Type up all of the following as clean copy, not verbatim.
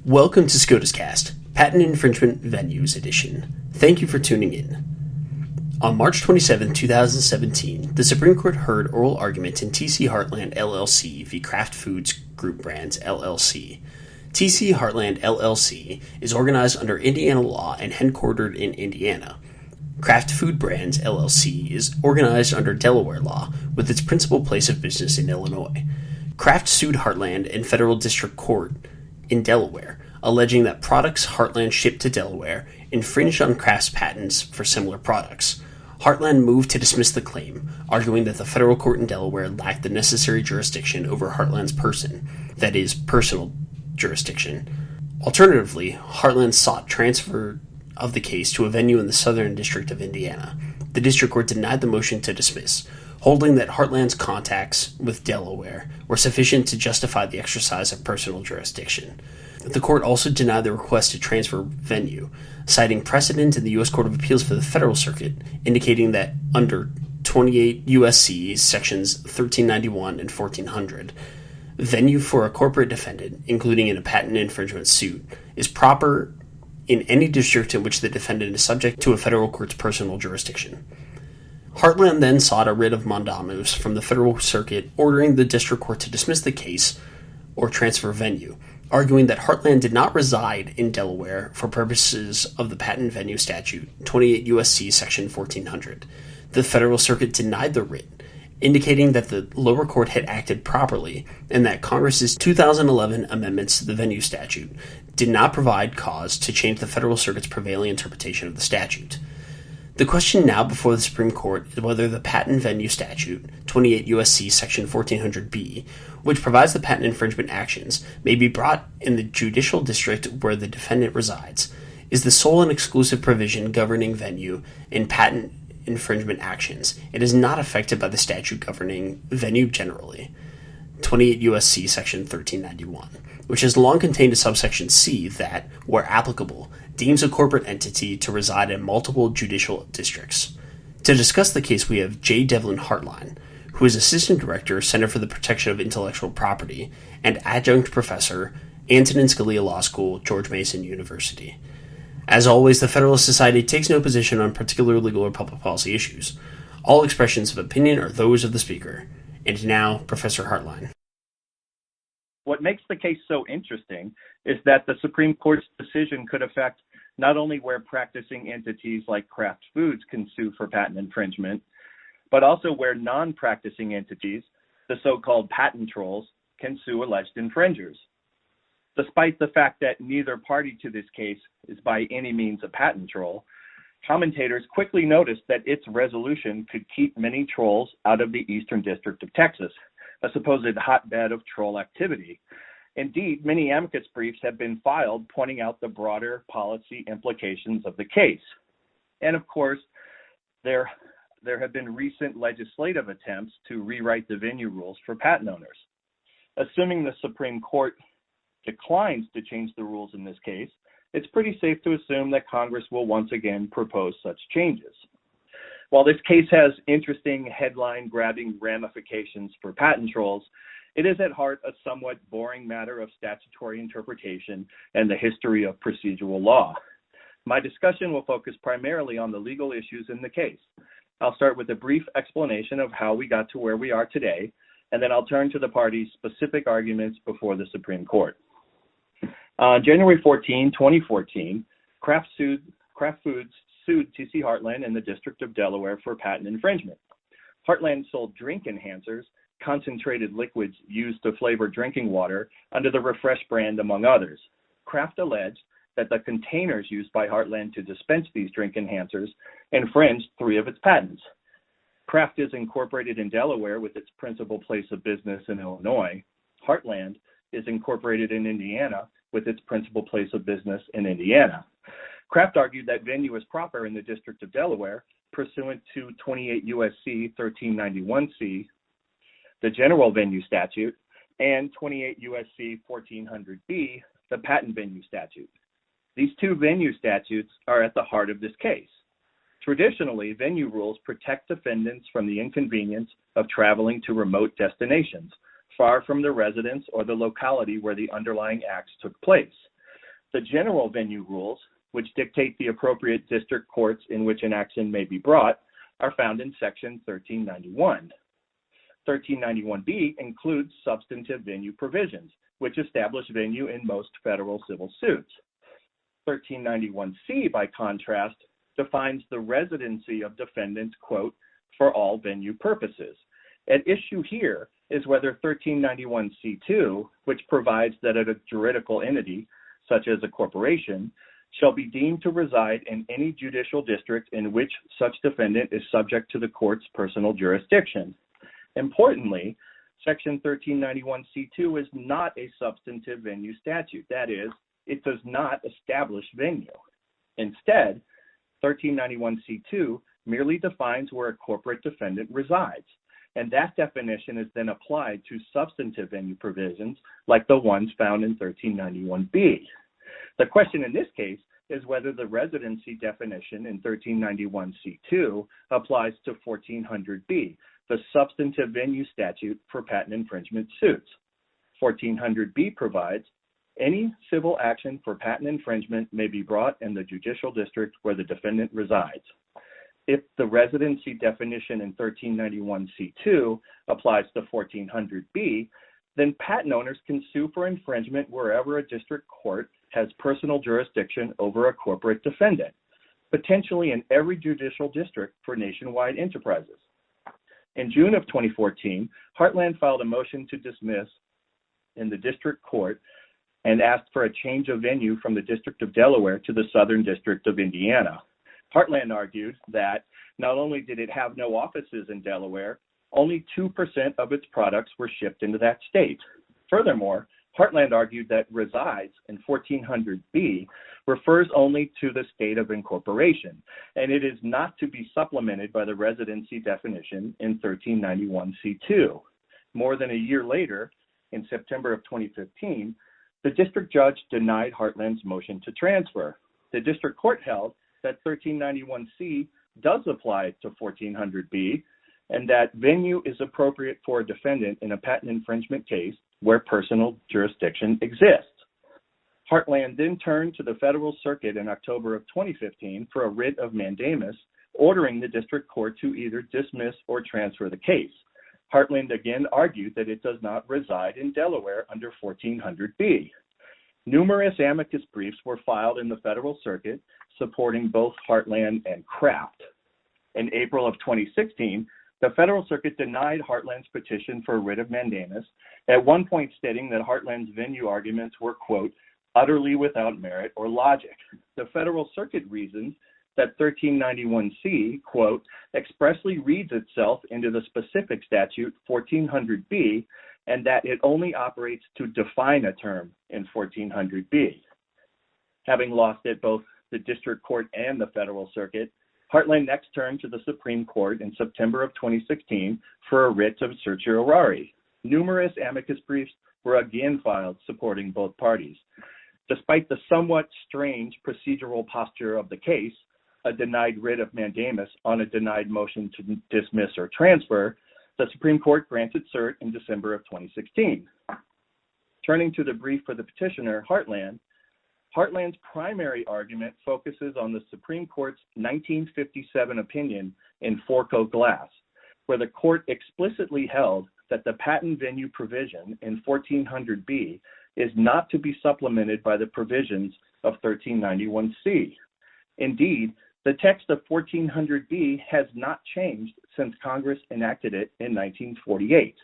Welcome to SCOTUScast, Patent Infringement Venues Edition. Thank you for tuning in. On March 27, 2017, the Supreme Court heard oral argument in TC Heartland LLC v. Kraft Food Brands LLC. TC Heartland LLC is organized under Indiana law and headquartered in Indiana. Kraft Food Brands LLC is organized under Delaware law with its principal place of business in Illinois. Kraft sued Heartland in federal district court in Delaware, alleging that products Heartland shipped to Delaware infringed on Kraft's patents for similar products. Heartland moved to dismiss the claim, arguing that the federal court in Delaware lacked the necessary jurisdiction over Heartland's person, that is, personal jurisdiction. Alternatively, Heartland sought transfer of the case to a venue in the Southern District of Indiana. The district court denied the motion to dismiss, holding that Heartland's contacts with Delaware were sufficient to justify the exercise of personal jurisdiction. The court also denied the request to transfer venue, citing precedent in the U.S. Court of Appeals for the Federal Circuit, indicating that under 28 U.S.C. sections 1391 and 1400, venue for a corporate defendant, including in a patent infringement suit, is proper in any district in which the defendant is subject to a federal court's personal jurisdiction. Heartland then sought a writ of mandamus from the Federal Circuit ordering the district court to dismiss the case or transfer venue, arguing that Heartland did not reside in Delaware for purposes of the patent venue statute, 28 U.S.C. section 1400. The Federal Circuit denied the writ, indicating that the lower court had acted properly and that Congress's 2011 amendments to the venue statute did not provide cause to change the Federal Circuit's prevailing interpretation of the statute. The question now before the Supreme Court is whether the patent venue statute, 28 U.S.C. section 1400b, which provides the patent infringement actions, may be brought in the judicial district where the defendant resides, is the sole and exclusive provision governing venue in patent infringement actions. It is not affected by the statute governing venue generally, 28 U.S.C. section 1391, which has long contained a subsection C that, where applicable, deems a corporate entity to reside in multiple judicial districts. To discuss the case, we have J. Devlin Hartline, who is Assistant Director, Center for the Protection of Intellectual Property, and Adjunct Professor, Antonin Scalia Law School, George Mason University. As always, the Federalist Society takes no position on particular legal or public policy issues. All expressions of opinion are those of the speaker. And now, Professor Hartline. What makes the case so interesting is that the Supreme Court's decision could affect not only where practicing entities like Kraft Foods can sue for patent infringement, but also where non-practicing entities, the so-called patent trolls, can sue alleged infringers. Despite the fact that neither party to this case is by any means a patent troll, commentators quickly noticed that its resolution could keep many trolls out of the Eastern District of Texas, a supposed hotbed of troll activity. Indeed, many amicus briefs have been filed pointing out the broader policy implications of the case. And of course, there have been recent legislative attempts to rewrite the venue rules for patent owners. Assuming the Supreme Court declines to change the rules in this case, it's pretty safe to assume that Congress will once again propose such changes. While this case has interesting headline-grabbing ramifications for patent trolls, it is at heart a somewhat boring matter of statutory interpretation and the history of procedural law. My discussion will focus primarily on the legal issues in the case. I'll start with a brief explanation of how we got to where we are today, and then I'll turn to the parties' specific arguments before the Supreme Court. On January 14, 2014, Kraft Foods sued TC Heartland in the District of Delaware for patent infringement. Heartland sold drink enhancers, concentrated liquids used to flavor drinking water, under the Refresh brand, among others. Kraft alleged that the containers used by Heartland to dispense these drink enhancers infringed 3 of its patents. Kraft is incorporated in Delaware with its principal place of business in Illinois. Heartland is incorporated in Indiana with its principal place of business in Indiana. Kraft argued that venue is proper in the District of Delaware pursuant to 28 U.S.C. 1391c, the general venue statute, and 28 U.S.C. 1400b, the patent venue statute. These 2 venue statutes are at the heart of this case. Traditionally, venue rules protect defendants from the inconvenience of traveling to remote destinations, far from the residence or the locality where the underlying acts took place. The general venue rules, which dictate the appropriate district courts in which an action may be brought, are found in Section 1391. 1391B includes substantive venue provisions, which establish venue in most federal civil suits. 1391C, by contrast, defines the residency of defendants, quote, for all venue purposes. At issue here is whether 1391C2, which provides that a juridical entity, such as a corporation, shall be deemed to reside in any judicial district in which such defendant is subject to the court's personal jurisdiction. Importantly, Section 1391C2 is not a substantive venue statute. That is, it does not establish venue. Instead, 1391C2 merely defines where a corporate defendant resides, and that definition is then applied to substantive venue provisions like the ones found in 1391B. The question in this case is whether the residency definition in 1391C2 applies to 1400B, the substantive venue statute for patent infringement suits. 1400B provides any civil action for patent infringement may be brought in the judicial district where the defendant resides. If the residency definition in 1391C2 applies to 1400B, then patent owners can sue for infringement wherever a district court has personal jurisdiction over a corporate defendant, potentially in every judicial district for nationwide enterprises. In June of 2014, Heartland filed a motion to dismiss in the district court and asked for a change of venue from the District of Delaware to the Southern District of Indiana. Heartland argued that not only did it have no offices in Delaware, only 2% of its products were shipped into that state. Furthermore, Heartland argued that resides in 1400B refers only to the state of incorporation, and it is not to be supplemented by the residency definition in 1391C2. More than a year later, in September of 2015, the district judge denied Heartland's motion to transfer. The district court held that 1391C does apply to 1400B and that venue is appropriate for a defendant in a patent infringement case where personal jurisdiction exists. Heartland then turned to the Federal Circuit in October of 2015 for a writ of mandamus, ordering the district court to either dismiss or transfer the case. Heartland again argued that it does not reside in Delaware under 1400B. Numerous amicus briefs were filed in the Federal Circuit supporting both Heartland and Kraft. In April of 2016, the Federal Circuit denied Heartland's petition for a writ of mandamus, at one point stating that Heartland's venue arguments were, quote, utterly without merit or logic. The Federal Circuit reasons that 1391C, quote, expressly reads itself into the specific statute 1400B and that it only operates to define a term in 1400B. Having lost at both the district court and the Federal Circuit, Heartland next turned to the Supreme Court in September of 2016 for a writ of certiorari. Numerous amicus briefs were again filed supporting both parties. Despite the somewhat strange procedural posture of the case, a denied writ of mandamus on a denied motion to dismiss or transfer, the Supreme Court granted cert in December of 2016. Turning to the brief for the petitioner, Heartland's primary argument focuses on the Supreme Court's 1957 opinion in Forco Glass, where the court explicitly held that the patent venue provision in 1400B is not to be supplemented by the provisions of 1391C. Indeed, the text of 1400B has not changed since Congress enacted it in 1948,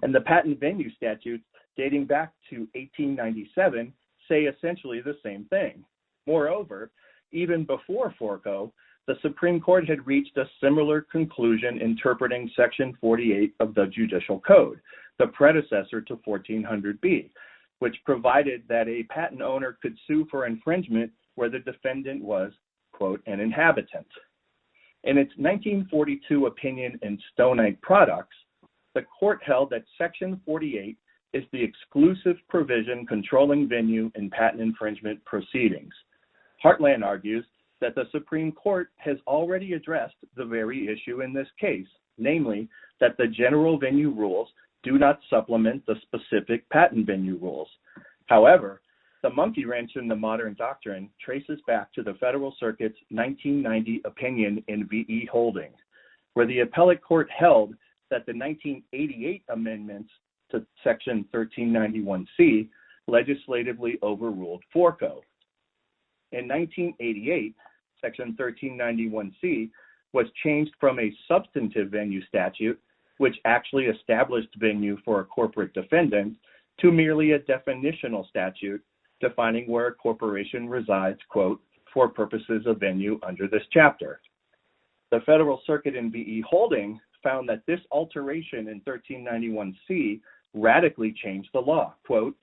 and the patent venue statutes dating back to 1897 say essentially the same thing. Moreover, even before Forco, the Supreme Court had reached a similar conclusion interpreting Section 48 of the Judicial Code, the predecessor to 1400B, which provided that a patent owner could sue for infringement where the defendant was, quote, an inhabitant. In its 1942 opinion in Stonite Products, the court held that Section 48 is the exclusive provision controlling venue in patent infringement proceedings. Heartland argues that the Supreme Court has already addressed the very issue in this case, namely that the general venue rules do not supplement the specific patent venue rules. However, The monkey wrench in the modern doctrine traces back to the Federal Circuit's 1990 opinion in V.E. Holding, where the appellate court held that the 1988 amendments to Section 1391C legislatively overruled FORCO. In 1988, Section 1391C was changed from a substantive venue statute, which actually established venue for a corporate defendant, to merely a definitional statute defining where a corporation resides, quote, for purposes of venue under this chapter. The Federal Circuit in V.E. Holding found that this alteration in 1391C radically changed the law. Quote,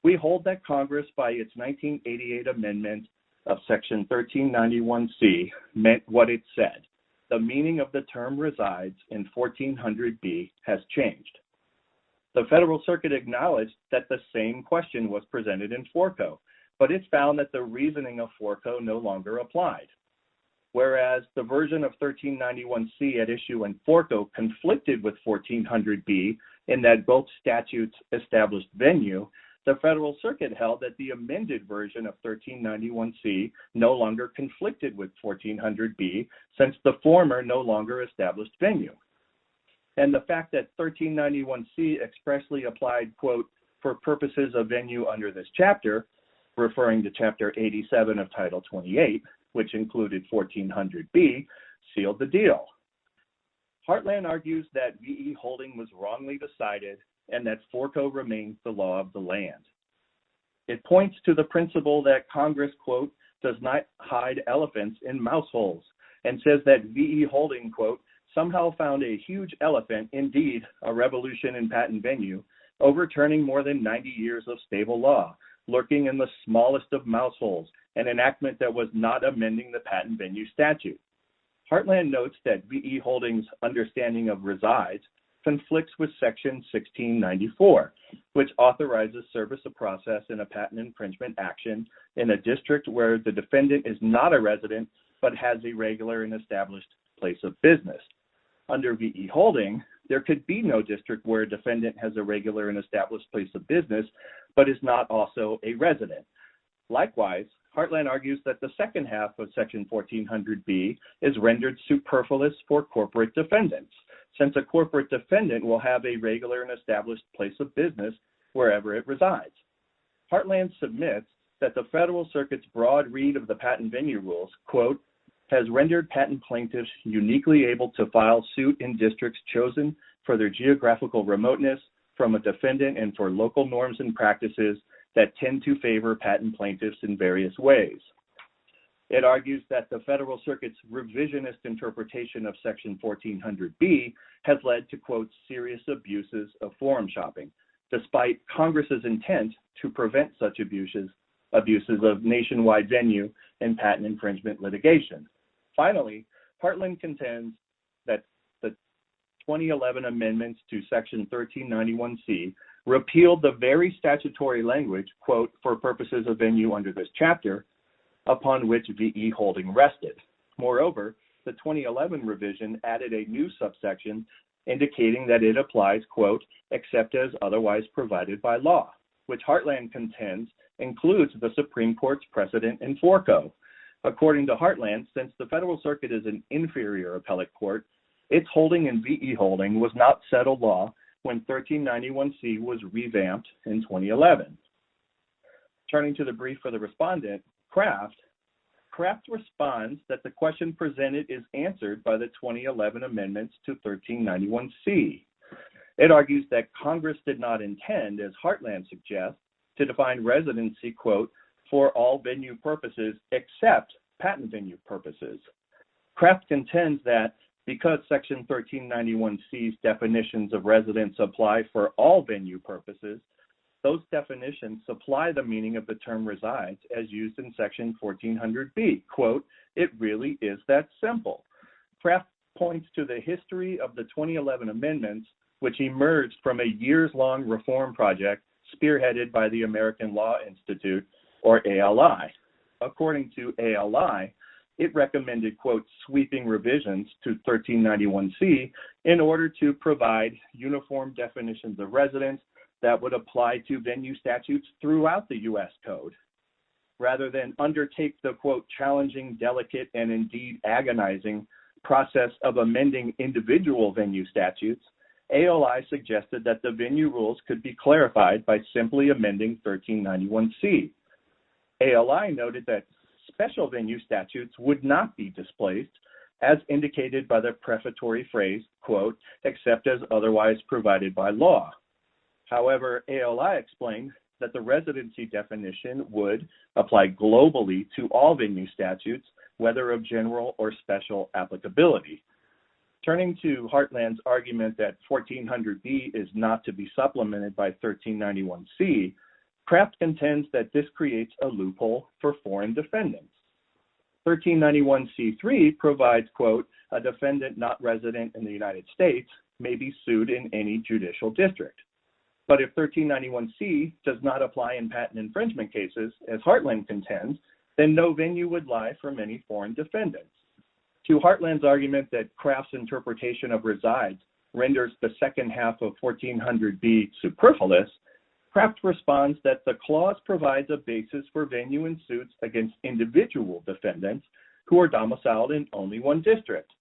we hold that Congress, by its 1988 amendment of Section 1391C, meant what it said. The meaning of the term resides in 1400B has changed. The Federal Circuit acknowledged that the same question was presented in FORCO, but it found that the reasoning of FORCO no longer applied. Whereas the version of 1391C at issue in FORCO conflicted with 1400B in that both statutes established venue, the Federal Circuit held that the amended version of 1391C no longer conflicted with 1400B, since the former no longer established venue. And the fact that 1391C expressly applied, quote, for purposes of venue under this chapter, referring to Chapter 87 of Title 28, which included 1400B, sealed the deal. Heartland argues that V.E. Holding was wrongly decided and that FORCO remains the law of the land. It points to the principle that Congress, quote, does not hide elephants in mouse holes, and says that V.E. Holding, quote, somehow found a huge elephant, indeed a revolution in patent venue, overturning more than 90 years of stable law, lurking in the smallest of mouse holes, an enactment that was not amending the patent venue statute. Heartland notes that V.E. Holding's understanding of resides conflicts with Section 1694, which authorizes service of process in a patent infringement action in a district where the defendant is not a resident but has a regular and established place of business. Under V.E. Holding, there could be no district where a defendant has a regular and established place of business but is not also a resident. Likewise, Heartland argues that the second half of Section 1400B is rendered superfluous for corporate defendants, since a corporate defendant will have a regular and established place of business wherever it resides. Heartland submits that the Federal Circuit's broad read of the patent venue rules, quote, has rendered patent plaintiffs uniquely able to file suit in districts chosen for their geographical remoteness from a defendant and for local norms and practices that tend to favor patent plaintiffs in various ways. It argues that the Federal Circuit's revisionist interpretation of Section 1400B has led to, quote, serious abuses of forum shopping, despite Congress's intent to prevent such abuses of nationwide venue and patent infringement litigation. Finally, Heartland contends that the 2011 amendments to Section 1391C repealed the very statutory language, quote, for purposes of venue under this chapter, upon which V.E. Holding rested. Moreover, the 2011 revision added a new subsection indicating that it applies, quote, except as otherwise provided by law, which Heartland contends includes the Supreme Court's precedent in FORCO. According to Heartland, since the Federal Circuit is an inferior appellate court, its holding in V.E. Holding was not settled law when 1391C was revamped in 2011. Turning to the brief for the respondent, Kraft responds that the question presented is answered by the 2011 amendments to 1391C. It argues that Congress did not intend, as Heartland suggests, to define residency, quote, for all venue purposes except patent venue purposes. Kraft contends that because Section 1391C's definitions of residence apply for all venue purposes, those definitions supply the meaning of the term resides as used in Section 1400B. Quote, it really is that simple. Kraft points to the history of the 2011 amendments, which emerged from a years-long reform project spearheaded by the American Law Institute, or ALI. According to ALI, it recommended, quote, sweeping revisions to 1391C in order to provide uniform definitions of residence that would apply to venue statutes throughout the U.S. Code. Rather than undertake the, quote, challenging, delicate, and indeed agonizing process of amending individual venue statutes, ALI suggested that the venue rules could be clarified by simply amending 1391C. ALI noted that special venue statutes would not be displaced, as indicated by the prefatory phrase, quote, except as otherwise provided by law. However, ALI explained that the residency definition would apply globally to all venue statutes, whether of general or special applicability. Turning to Heartland's argument that 1400B is not to be supplemented by 1391C, Kraft contends that this creates a loophole for foreign defendants. 1391C3 provides, quote, a defendant not resident in the United States may be sued in any judicial district. But if 1391C does not apply in patent infringement cases, as Heartland contends, then no venue would lie for many foreign defendants. To Heartland's argument that Kraft's interpretation of resides renders the second half of 1400B superfluous, Kraft responds that the clause provides a basis for venue in suits against individual defendants who are domiciled in only one district.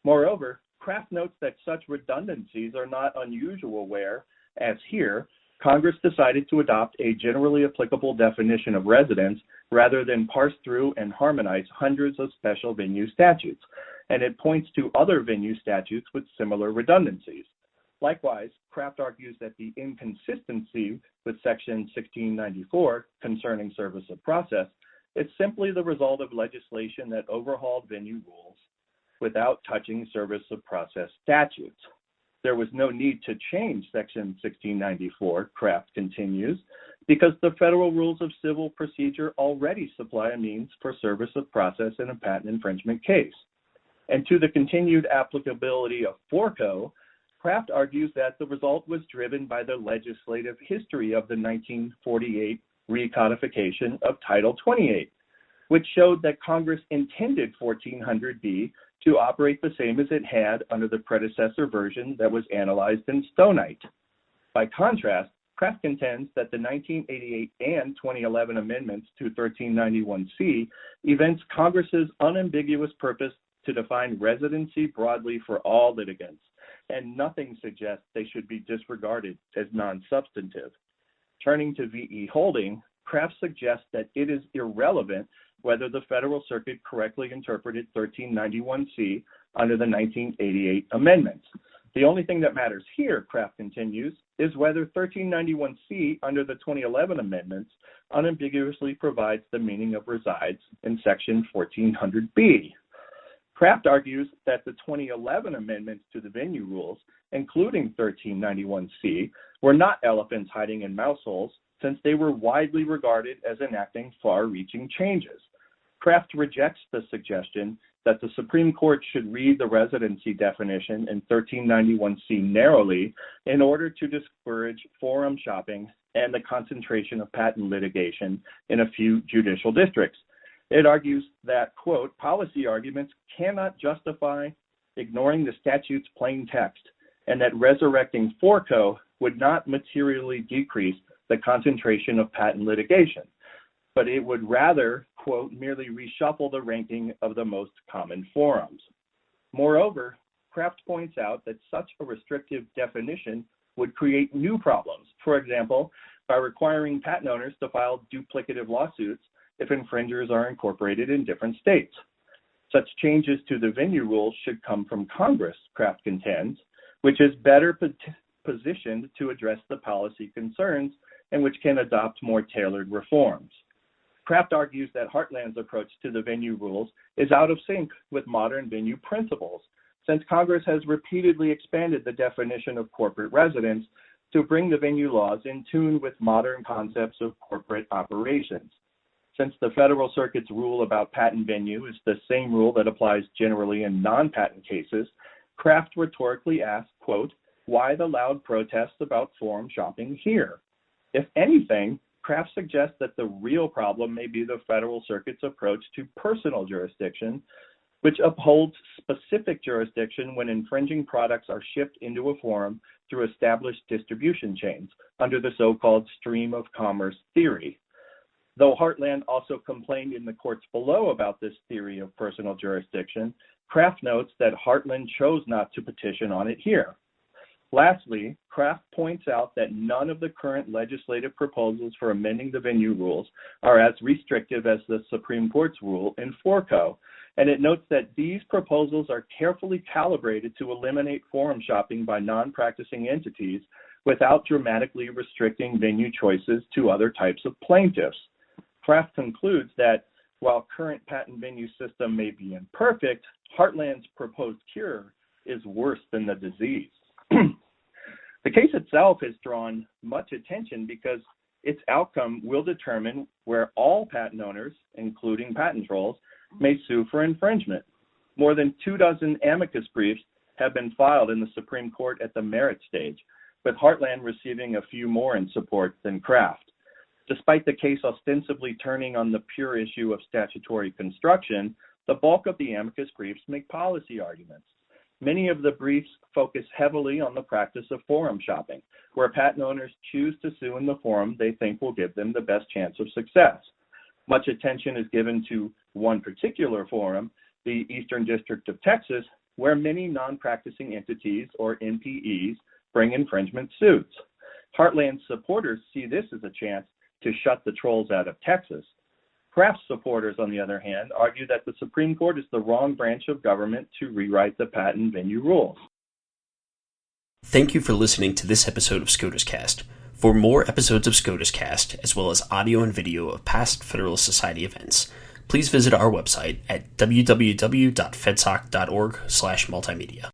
Moreover, Kraft notes that such redundancies are not unusual where, as here, Congress decided to adopt a generally applicable definition of residence rather than parse through and harmonize hundreds of special venue statutes, and it points to other venue statutes with similar redundancies. Likewise, Kraft argues that the inconsistency with Section 1694 concerning service of process is simply the result of legislation that overhauled venue rules without touching service of process statutes. There was no need to change Section 1694, Kraft continues, because the federal rules of civil procedure already supply a means for service of process in a patent infringement case. And to the continued applicability of FORCO, Kraft argues that the result was driven by the legislative history of the 1948 recodification of Title 28, which showed that Congress intended 1400B to operate the same as it had under the predecessor version that was analyzed in Stonite. By contrast, Kraft contends that the 1988 and 2011 amendments to 1391C evince Congress's unambiguous purpose to define residency broadly for all litigants, and nothing suggests they should be disregarded as non-substantive. Turning to VE Holding, Kraft suggests that it is irrelevant whether the Federal Circuit correctly interpreted 1391C under the 1988 amendments. The only thing that matters here, Kraft continues, is whether 1391C under the 2011 amendments unambiguously provides the meaning of resides in Section 1400B. Kraft argues that the 2011 amendments to the venue rules, including 1391C, were not elephants hiding in mouse holes, since they were widely regarded as enacting far-reaching changes. Kraft rejects the suggestion that the Supreme Court should read the residency definition in 1391C narrowly in order to discourage forum shopping and the concentration of patent litigation in a few judicial districts. It argues that, quote, policy arguments cannot justify ignoring the statute's plain text, and that resurrecting FORCO would not materially decrease the concentration of patent litigation, but it would rather, quote, merely reshuffle the ranking of the most common forums. Moreover, Kraft points out that such a restrictive definition would create new problems, for example, by requiring patent owners to file duplicative lawsuits if infringers are incorporated in different states. Such changes to the venue rules should come from Congress, Kraft contends, which is better positioned to address the policy concerns and which can adopt more tailored reforms. Kraft argues that Heartland's approach to the venue rules is out of sync with modern venue principles, since Congress has repeatedly expanded the definition of corporate residence to bring the venue laws in tune with modern concepts of corporate operations. Since the Federal Circuit's rule about patent venue is the same rule that applies generally in non-patent cases, Kraft rhetorically asks, quote, why the loud protests about forum shopping here? If anything, Kraft suggests that the real problem may be the Federal Circuit's approach to personal jurisdiction, which upholds specific jurisdiction when infringing products are shipped into a forum through established distribution chains under the so-called stream of commerce theory. Though Heartland also complained in the courts below about this theory of personal jurisdiction, Kraft notes that Heartland chose not to petition on it here. Lastly, Kraft points out that none of the current legislative proposals for amending the venue rules are as restrictive as the Supreme Court's rule in Forco, and it notes that these proposals are carefully calibrated to eliminate forum shopping by non-practicing entities without dramatically restricting venue choices to other types of plaintiffs. Kraft concludes that while current patent venue system may be imperfect, Heartland's proposed cure is worse than the disease. The case itself has drawn much attention because its outcome will determine where all patent owners, including patent trolls, may sue for infringement. More than 24 amicus briefs have been filed in the Supreme Court at the merit stage, with Heartland receiving a few more in support than Kraft. Despite the case ostensibly turning on the pure issue of statutory construction, the bulk of the amicus briefs make policy arguments. Many of the briefs focus heavily on the practice of forum shopping, where patent owners choose to sue in the forum they think will give them the best chance of success. Much attention is given to one particular forum, the Eastern District of Texas, where many non-practicing entities, or NPEs, bring infringement suits. Heartland's supporters see this as a chance to shut the trolls out of Texas. Kraft's supporters, on the other hand, argue that the Supreme Court is the wrong branch of government to rewrite the patent venue rules. Thank you for listening to this episode of SCOTUScast. For more episodes of SCOTUScast, as well as audio and video of past Federalist Society events, please visit our website at www.fedsoc.org/multimedia.